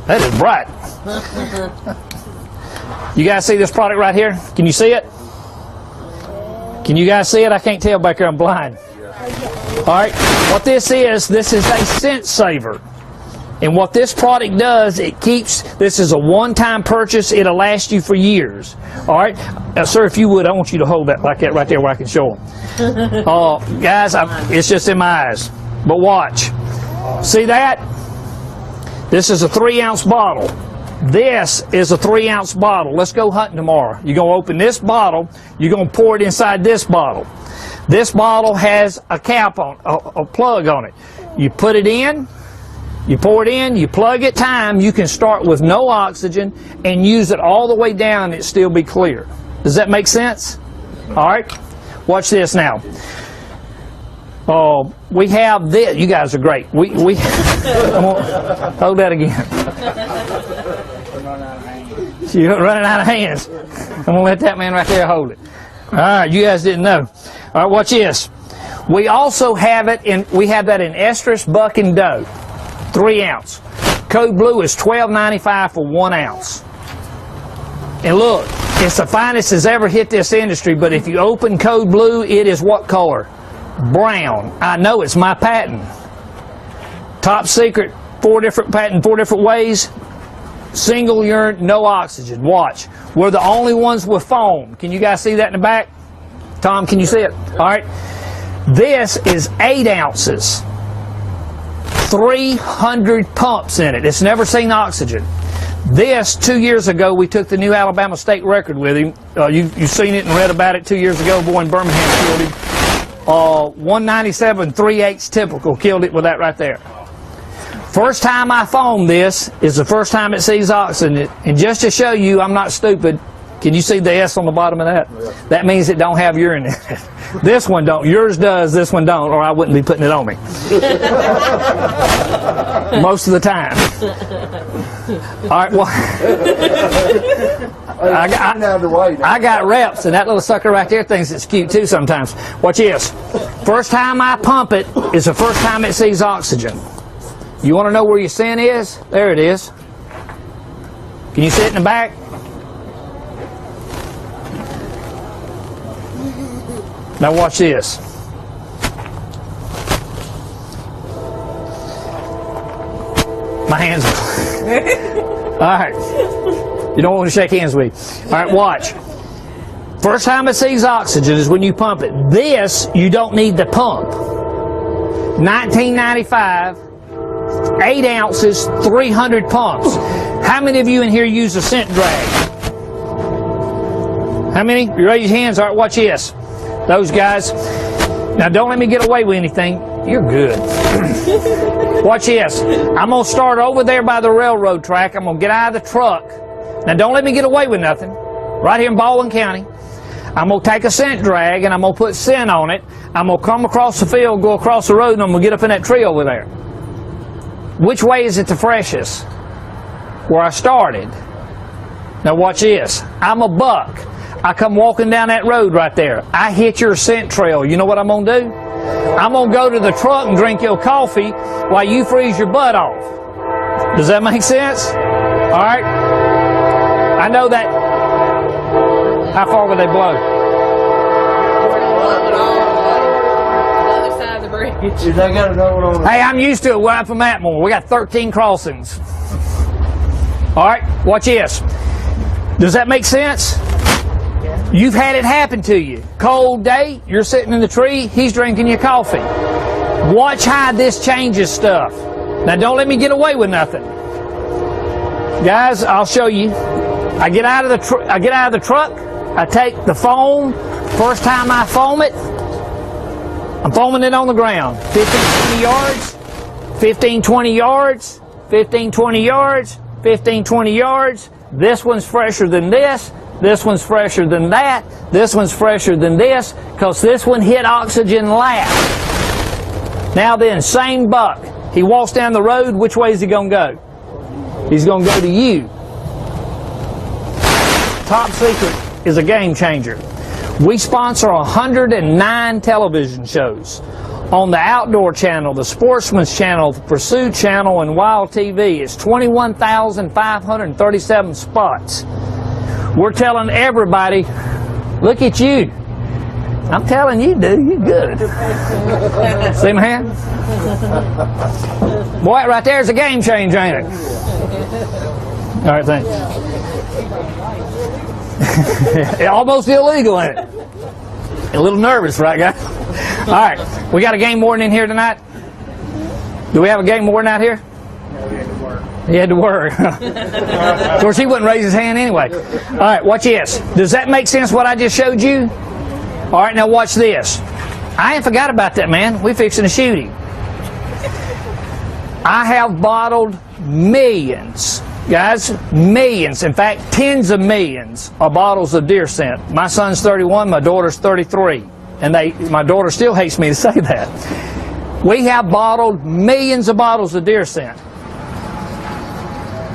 That is bright. You guys see this product right here? Can you see it? Can you guys see it? I can't tell back here. I'm blind. All right. What this is a scent saver. And what this product does, this is a one-time purchase. It'll last you for years. All right? Sir, if you would, I want you to hold that like that right there where I can show them. Guys, it's just in my eyes. But watch. See that? This is a 3-ounce bottle. This is a 3-ounce bottle. Let's go hunting tomorrow. You're going to open this bottle. You're going to pour it inside this bottle. This bottle has a cap on, a plug on it. You put it in. You pour it in, you plug it time, you can start with no oxygen and use it all the way down and it still be clear. Does that make sense? All right, watch this now. We have this. You guys are great. Hold that again. You're running out of hands. I'm going to let that man right there hold it. All right, you guys didn't know. All right, watch this. We also have it we have that in estrus, buck, and doe. 3 ounce. Code Blue is $12.95 for 1 ounce. And look, it's the finest that's ever hit this industry, but if you open Code Blue, it is what color? Brown. I know, it's my patent. Top secret, 4 different patent, 4 different ways. Single urine, no oxygen. Watch. We're the only ones with foam. Can you guys see that in the back? Tom, can you see it? All right. This is 8 ounces. 300 pumps in it. It's never seen oxygen. This, 2 years ago, we took the new Alabama state record with him. You've seen it and read about it 2 years ago. Boy in Birmingham killed him. 197 3/8 typical. Killed it with that right there. First time I foamed this is the first time it sees oxygen. And just to show you I'm not stupid, can you see the S on the bottom of that? Yeah. That means it don't have urine in it. This one don't. Yours does, this one don't, or I wouldn't be putting it on me. Most of the time. All right, well, I got reps, and that little sucker right there thinks it's cute too sometimes. Watch this. First time I pump it is the first time it sees oxygen. You want to know where your scent is? There it is. Can you see it in the back? Now watch this. My hands All right. You don't want to shake hands with me. All right, watch. First time it sees oxygen is when you pump it. This, you don't need to pump. 1995, 8 ounces, 300 pumps. How many of you in here use a scent drag? How many? You raise your hands. All right, watch this. Those guys. Now, don't let me get away with anything. You're good. Watch this. I'm going to start over there by the railroad track. I'm going to get out of the truck. Now, don't let me get away with nothing. Right here in Baldwin County. I'm going to take a scent drag and I'm going to put scent on it. I'm going to come across the field, go across the road, and I'm going to get up in that tree over there. Which way is it the freshest? Where I started. Now watch this. I'm a buck. I come walking down that road right there. I hit your scent trail. You know what I'm going to do? I'm going to go to the truck and drink your coffee while you freeze your butt off. Does that make sense? All right? I know that. How far will they blow? Other side of the bridge. They got another one on. Hey, I'm used to it where I'm from Atmore. We got 13 crossings. All right, watch this. Does that make sense? You've had it happen to you. Cold day, you're sitting in the tree, he's drinking your coffee. Watch how this changes stuff. Now, don't let me get away with nothing. Guys, I'll show you. I get out of the truck. I take the foam. First time I foam it, I'm foaming it on the ground. 15, 20 yards, 15, 20 yards, 15, 20 yards, 15, 20 yards. This one's fresher than this. This one's fresher than that. This one's fresher than this, because this one hit oxygen last. Now then, same buck. He walks down the road. Which way is he going to go? He's going to go to you. Top secret is a game changer. We sponsor 109 television shows on the Outdoor Channel, the Sportsman's Channel, the Pursuit Channel, and Wild TV. It's 21,537 spots. We're telling everybody, look at you. I'm telling you, dude, you're good. See my hand? Boy, right there's a game changer, ain't it? All right, thanks. Almost illegal, ain't it? A little nervous, right, guys? All right, we got a game warden in here tonight. Do we have a game warden out here? He had to work. Of course, he wouldn't raise his hand anyway. All right, watch this. Does that make sense, what I just showed you? All right, now watch this. I ain't forgot about that, man. We fixing to shoot him. I have bottled millions, guys, millions, in fact, tens of millions of bottles of deer scent. My son's 31, my daughter's 33, and my daughter still hates me to say that. We have bottled millions of bottles of deer scent.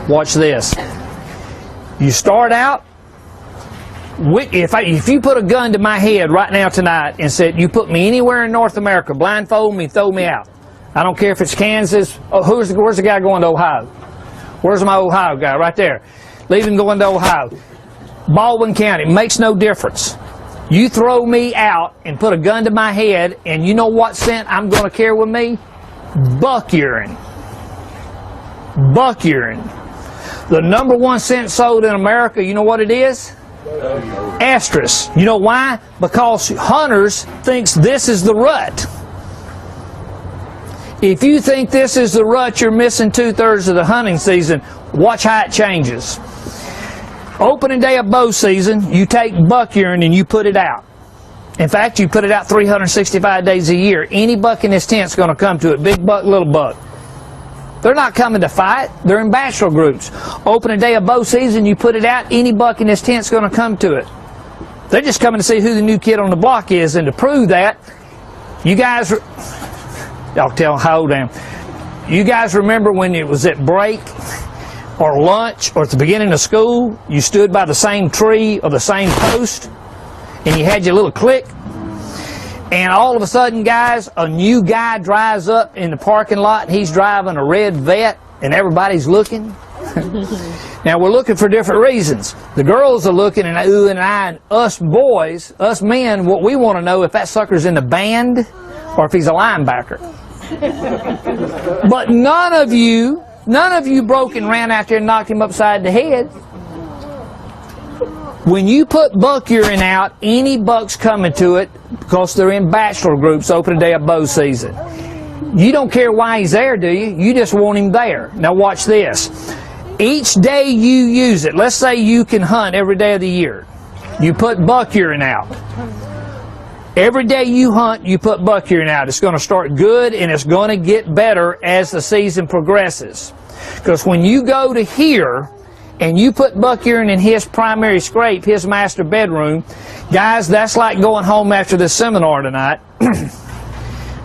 Watch this. You start out, if you put a gun to my head right now tonight and said, you put me anywhere in North America, blindfold me, throw me out. I don't care if it's Kansas. Oh, where's the guy going to Ohio? Where's my Ohio guy? Right there. Leave him going to Ohio. Baldwin County. Makes no difference. You throw me out and put a gun to my head, and you know what scent I'm going to carry with me? Buck urine. Buck urine. The number one scent sold in America, you know what it is? Estrus. You know why? Because hunters thinks this is the rut. If you think this is the rut, you're missing 2/3 of the hunting season. Watch how it changes. Opening day of bow season, you take buck urine and you put it out. In fact, you put it out 365 days a year. Any buck in this tent's going to come to it. Big buck, little buck. They're not coming to fight. They're in bachelor groups. Opening day of bow season, you put it out. Any buck in this tent's going to come to it. They're just coming to see who the new kid on the block is. And to prove that, you guys... Y'all tell how old I am. You guys remember when it was at break or lunch or at the beginning of school, you stood by the same tree or the same post and you had your little click, and all of a sudden, guys, a new guy drives up in the parking lot and he's driving a red Vet and everybody's looking? Now, we're looking for different reasons. The girls are looking and ooh and ah, and us boys, us men, what we want to know if that sucker's in the band or if he's a linebacker. But none of you None of you broke and ran out there and knocked him upside the head. When you put buck urine out, any bucks coming to it, because they're in bachelor groups opening day of bow season. You don't care why he's there, do you? You just want him there. Now watch this. Each day you use it, let's say you can hunt every day of the year. You put buck urine out. Every day you hunt, you put buck urine out. It's going to start good and it's going to get better as the season progresses. Because when you go to here and you put buck urine in his primary scrape, his master bedroom, guys, that's like going home after this seminar tonight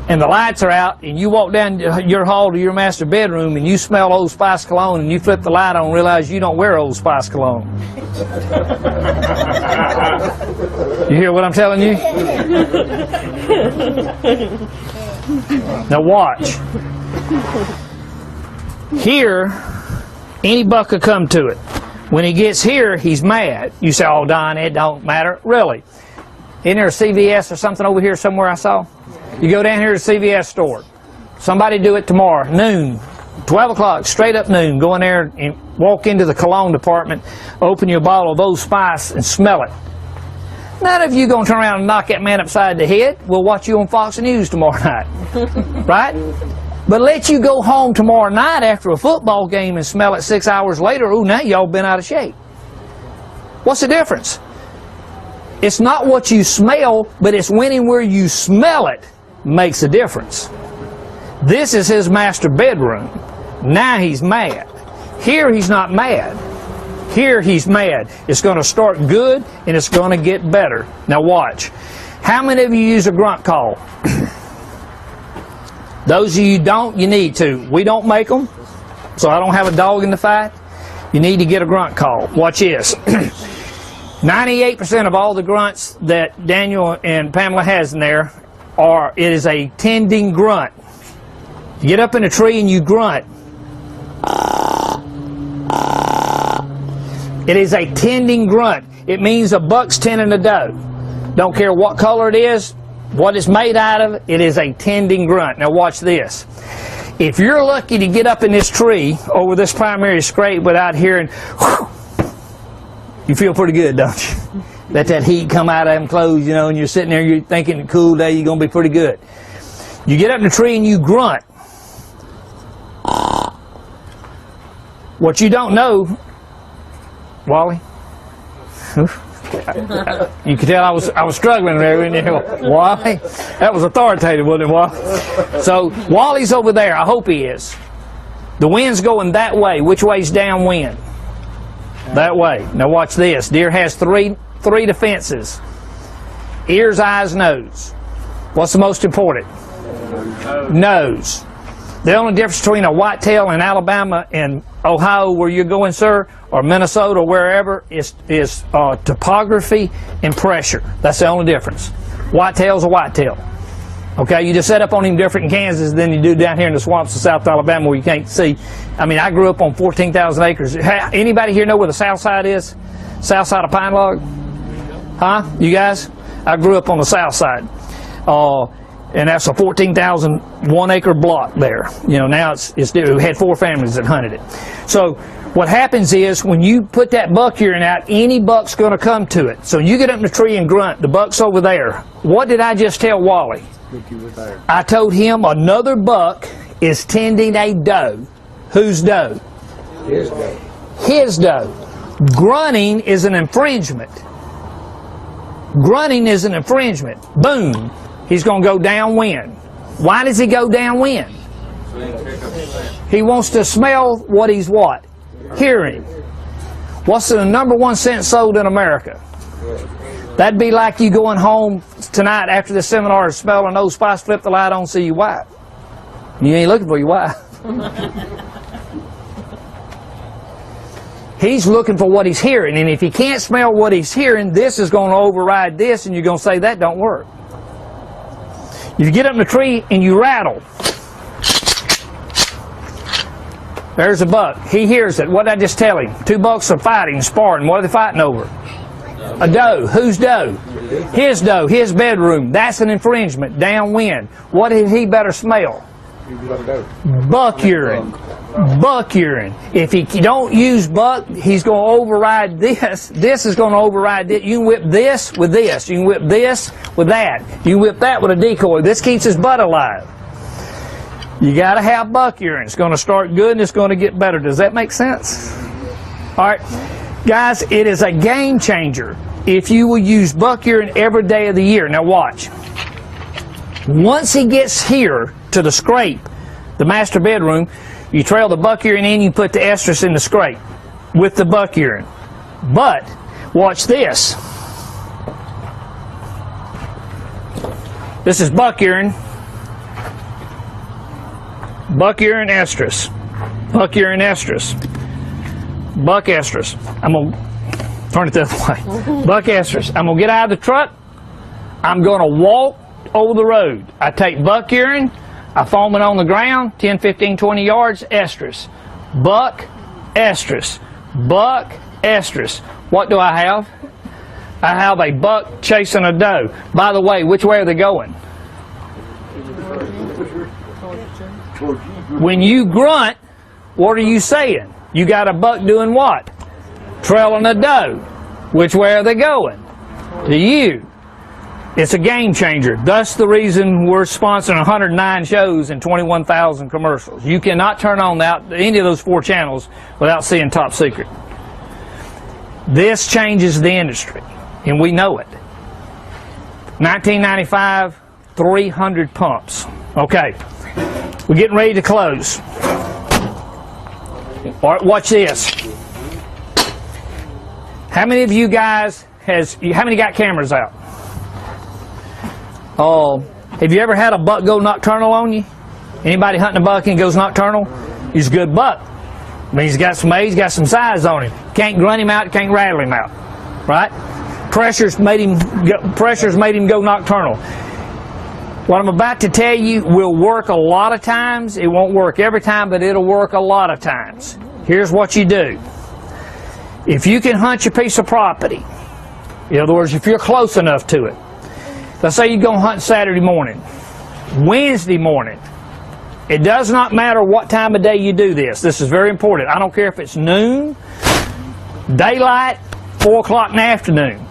and the lights are out and you walk down your hall to your master bedroom and you smell Old Spice cologne and you flip the light on and realize you don't wear Old Spice cologne. You hear what I'm telling you? Now watch. Here, any buck could come to it. When he gets here, he's mad. You say, oh, Don, it don't matter. Really? Isn't there a CVS or something over here somewhere I saw? You go down here to the CVS store. Somebody do it tomorrow, noon, 12 o'clock, straight up noon. Go in there and walk into the cologne department, open your bottle of Old Spice and smell it. None of you going to turn around and knock that man upside the head. We'll watch you on Fox News tomorrow night. Right? But let you go home tomorrow night after a football game and smell it 6 hours later. Ooh, now y'all been out of shape. What's the difference? It's not what you smell, but it's when and where you smell it makes a difference. This is his master bedroom. Now he's mad. Here he's not mad. Here he's mad. It's going to start good and it's going to get better. Now watch. How many of you use a grunt call? Those of you don't, you need to. We don't make them, so I don't have a dog in the fight. You need to get a grunt call. Watch this. 98% of all the grunts that Daniel and Pamela has in there it is a tending grunt. You get up in a tree and you grunt. It is a tending grunt. It means a buck's tending a doe. Don't care what color it is, what it's made out of, it is a tending grunt. Now watch this. If you're lucky to get up in this tree over this primary scrape without hearing, whew, you feel pretty good, don't you? Let that heat come out of them clothes, you know, and you're sitting there, you're thinking a cool day, you're going to be pretty good. You get up in the tree and you grunt. What you don't know, Wally, you can tell I was struggling there, didn't you? Wally? That was authoritative, wasn't it, Wally? So Wally's over there. I hope he is. The wind's going that way. Which way's downwind? That way. Now watch this. Deer has three defenses. Ears, eyes, nose. What's the most important? Nose. The only difference between a whitetail in Alabama and Ohio, where you're going, sir, or Minnesota, or wherever, is topography and pressure. That's the only difference. Whitetail's a whitetail. Okay, you just set up on him different in Kansas than you do down here in the swamps of South Alabama where you can't see. I mean, I grew up on 14,000 acres. Anybody here know where the south side is? South side of Pine Log? Huh? You guys? I grew up on the south side. And that's a 14,000 1-acre block there. You know, now we had 4 families that hunted it. So what happens is when you put that buck urine out, any buck's going to come to it. So you get up in the tree and grunt, the buck's over there. What did I just tell Wally? I told him another buck is tending a doe. Whose doe? His doe. His doe. Grunting is an infringement. Grunting is an infringement. Boom. He's going to go downwind. Why does he go downwind? He wants to smell what he's what? Hearing. What's the #1 scent sold in America? That'd be like you going home tonight after the seminar and smelling Old Spice, flip the light on, see your wife. You ain't looking for your wife. He's looking for what he's hearing, and if he can't smell what he's hearing, this is going to override this, and you're going to say that don't work. You get up in the tree and you rattle. There's a buck. He hears it. What did I just tell him? 2 bucks are fighting, sparring. What are they fighting over? A doe. Whose doe? His doe. His bedroom. That's an infringement. Downwind. What did he better smell? Buck urine. buck urine. If he don't use buck, he's going to override this. This is going to override this. You can whip this with this. You can whip this with that. You can whip that with a decoy. This keeps his butt alive. You got to have buck urine. It's going to start good and it's going to get better. Does that make sense? All right. Guys, it is a game changer if you will use buck urine every day of the year. Now watch. Once he gets here to the scrape, the master bedroom, you trail the buck urine in, you put the estrus in the scrape with the buck urine. But, watch this. This is buck urine. Buck urine estrus. Buck urine estrus. Buck estrus. I'm going to turn it the other way. Buck estrus. I'm going to get out of the truck. I'm going to walk over the road. I take buck urine. I foam it on the ground, 10, 15, 20 yards, estrus. Buck, estrus. Buck, estrus. What do I have? I have a buck chasing a doe. By the way, which way are they going? When you grunt, what are you saying? You got a buck doing what? Trailing a doe. Which way are they going? To you. It's a game changer. Thus the reason we're sponsoring 109 shows and 21,000 commercials. You cannot turn on any of those 4 channels without seeing Top Secret. This changes the industry, and we know it. 1995, 300 pumps. Okay, we're getting ready to close. All right, watch this. How many of you guys how many got cameras out? Have you ever had a buck go nocturnal on you? Anybody hunting a buck and goes nocturnal? He's a good buck. I mean, he's got some age, he's got some size on him. Can't grunt him out, can't rattle him out. Right? Pressure's made him go nocturnal. What I'm about to tell you will work a lot of times. It won't work every time, but it'll work a lot of times. Here's what you do. If you can hunt your piece of property, in other words, if you're close enough to it, let's say you go hunt Saturday morning, Wednesday morning. It does not matter what time of day you do this. This is very important. I don't care if it's noon, daylight, 4 o'clock in the afternoon.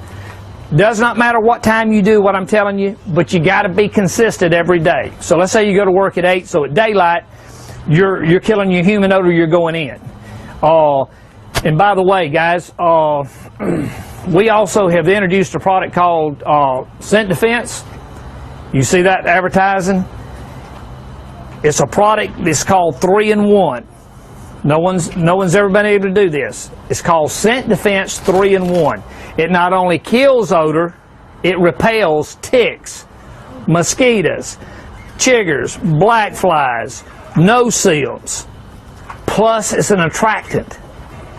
Does not matter what time you do what I'm telling you, but you got to be consistent every day. So let's say you go to work at 8, so at daylight, you're killing your human odor, you're going in. And by the way, guys, we also have introduced a product called Scent Defense. You see that advertising? It's a product that's called 3-in-1. No one's ever been able to do this. It's called Scent Defense 3-in-1. It not only kills odor, it repels ticks, mosquitoes, chiggers, black flies, no-see-ums. Plus, it's an attractant.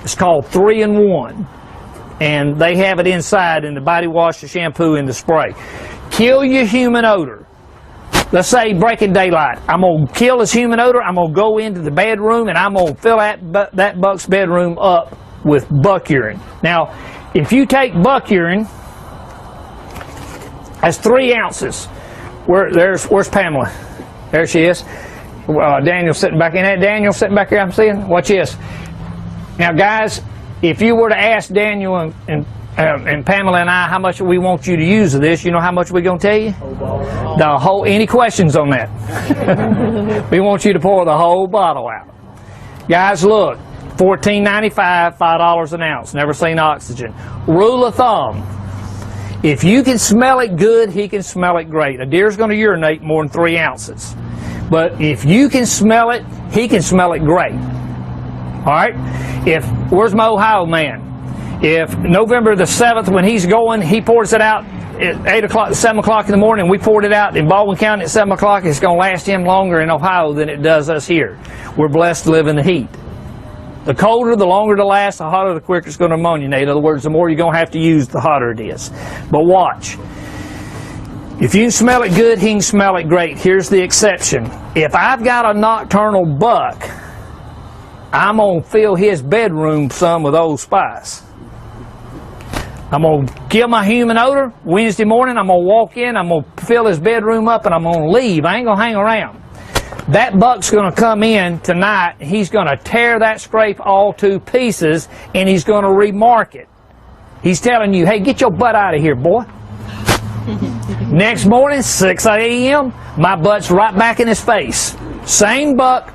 It's called 3-in-1. And they have it inside in the body wash, the shampoo, and the spray. Kill your human odor. Let's say breaking daylight. I'm going to kill this human odor. I'm going to go into the bedroom and I'm going to fill that buck's bedroom up with buck urine. Now, if you take buck urine, that's 3 ounces. Where's Pamela? There she is. Daniel's sitting back in that. Daniel sitting back here, I'm seeing. Watch this. Now, guys, if you were to ask Daniel and Pamela and I how much we want you to use of this, you know how much we're going to tell you? The whole. Any questions on that? We want you to pour the whole bottle out. Guys, look, $14.95, $5 an ounce. Never seen oxygen. Rule of thumb: if you can smell it good, he can smell it great. A deer's going to urinate more than 3 ounces, but if you can smell it, he can smell it great. All right. Where's my Ohio man? If November the 7th, when he's going, he pours it out at 8 o'clock, 7 o'clock in the morning. We poured it out in Baldwin County at 7 o'clock. It's going to last him longer in Ohio than it does us here. We're blessed to live in the heat. The colder, the longer it lasts, the hotter, the quicker it's going to ammoninate. In other words, the more you're going to have to use, the hotter it is. But watch. If you can smell it good, he can smell it great. Here's the exception. If I've got a nocturnal buck, I'm going to fill his bedroom some with Old Spice. I'm going to kill my human odor. Wednesday morning, I'm going to walk in, I'm going to fill his bedroom up, and I'm going to leave. I ain't going to hang around. That buck's going to come in tonight. He's going to tear that scrape all to pieces, and he's going to remark it. He's telling you, hey, get your butt out of here, boy. Next morning, 6 a.m., my butt's right back in his face. Same buck.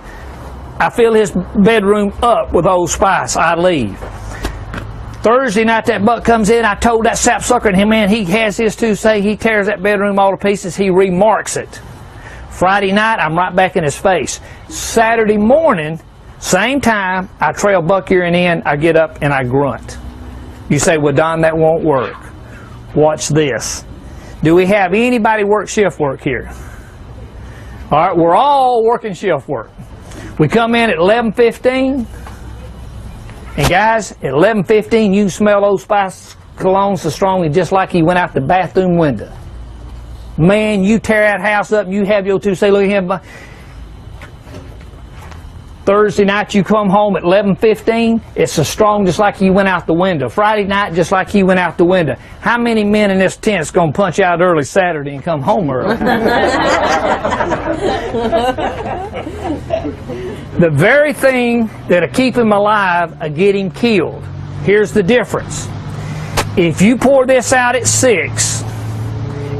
I fill his bedroom up with Old Spice. I leave. Thursday night, that buck comes in. I told that sapsucker and him, man, he has his too. Say he tears that bedroom all to pieces. He remarks it. Friday night, I'm right back in his face. Saturday morning, same time, I trail buck urine in, I get up and I grunt. You say, well, Don, that won't work. Watch this. Do we have anybody work shift work here? All right, we're all working shift work. We come in at 11:15, and guys, at 11:15, you smell Old Spice cologne so strongly, just like he went out the bathroom window. Man, you tear that house up and you have your two say, look at him. Thursday night you come home at 11:15, it's so strong just like he went out the window. Friday night just like he went out the window. How many men in this tent's going to punch out early Saturday and come home early? The very thing that'll keep him alive will get him killed. Here's the difference. If you pour this out at 6,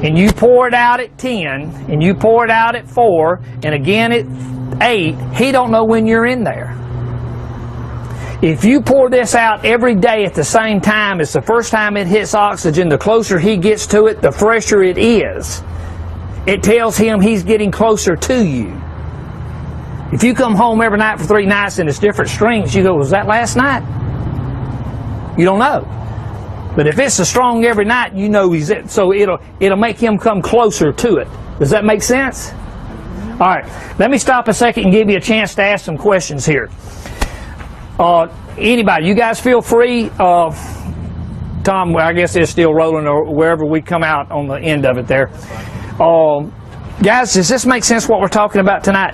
and you pour it out at 10, and you pour it out at 4, and again at 8, he don't know when you're in there. If you pour this out every day at the same time, it's the first time it hits oxygen, the closer he gets to it, the fresher it is. It tells him he's getting closer to you. If you come home every night for 3 nights and it's different strengths, you go, was that last night? You don't know. But if it's a strong every night, you know he's it. So it'll make him come closer to it. Does that make sense? All right. Let me stop a second and give you a chance to ask some questions here. Anybody, you guys feel free. Tom, I guess it's still rolling or wherever we come out on the end of it there. Guys, does this make sense what we're talking about tonight?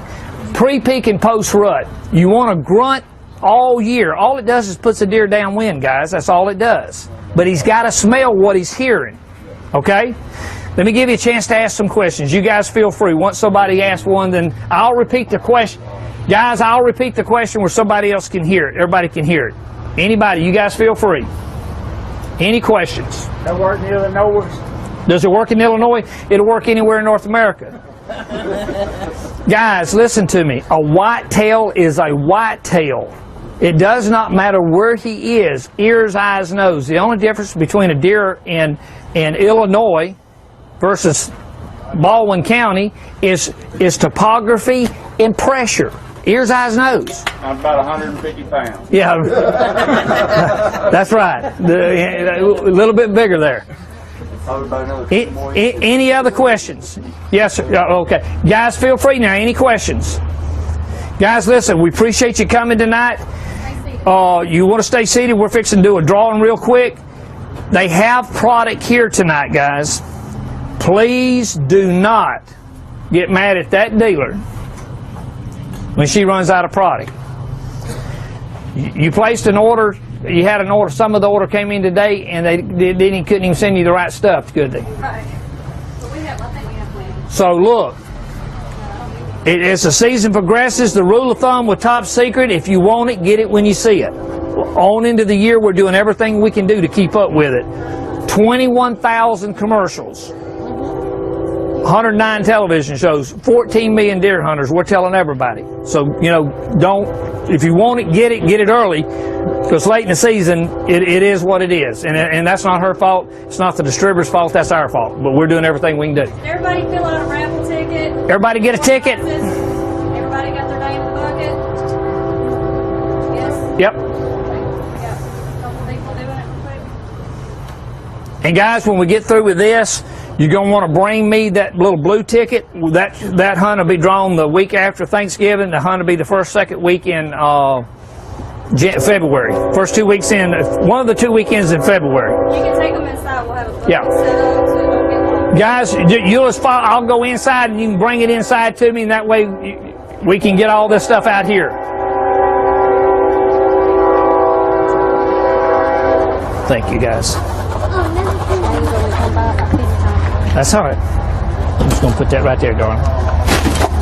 Pre-peak and post-rut. You want to grunt all year. All it does is puts a deer downwind, guys. That's all it does. But he's got to smell what he's hearing. Okay? Let me give you a chance to ask some questions. You guys feel free. Once somebody asks one, then I'll repeat the question. Guys, I'll repeat the question where somebody else can hear it. Everybody can hear it. Anybody, you guys feel free. Any questions? That work in Illinois? Does it work in Illinois? It'll work anywhere in North America. Guys, listen to me. A whitetail is a whitetail. It does not matter where he is, ears, eyes, nose. The only difference between a deer in Illinois versus Baldwin County is topography and pressure. Ears, eyes, nose. I'm about 150 pounds. Yeah, that's right. A little bit bigger there. Any other questions? Yes, sir. Okay. Guys, feel free now. Any questions? Guys, listen, we appreciate you coming tonight. You want to stay seated? We're fixing to do a drawing real quick. They have product here tonight, guys. Please do not get mad at that dealer when she runs out of product. You placed an order. You had an order. Some of the order came in today, and they couldn't even send you the right stuff, could they? Right. But I think we have plans. So look, as the season progresses, the rule of thumb with Top Secret, if you want it, get it when you see it. On into the year, we're doing everything we can do to keep up with it. 21,000 commercials. 109 television shows, 14 million deer hunters. We're telling everybody. So, if you want it, get it early, because late in the season, it is what it is. And that's not her fault. It's not the distributor's fault. That's our fault. But we're doing everything we can do. Everybody fill out a raffle ticket. Everybody get a ticket. Everybody got their name in the bucket. Yes? Yep. We got a couple people doing it real quick. And guys, when we get through with this, you're going to want to bring me that little blue ticket. That hunt will be drawn the week after Thanksgiving. The hunt will be the first, second week in February. First 2 weeks in, one of the 2 weekends in February. You can take them inside. We'll have a booth Yeah. set up so it don't get long. Guys, you'll just follow. I'll go inside and you can bring it inside to me, and that way we can get all this stuff out here. Thank you, guys. That's all right. I'm just going to put that right there, darling.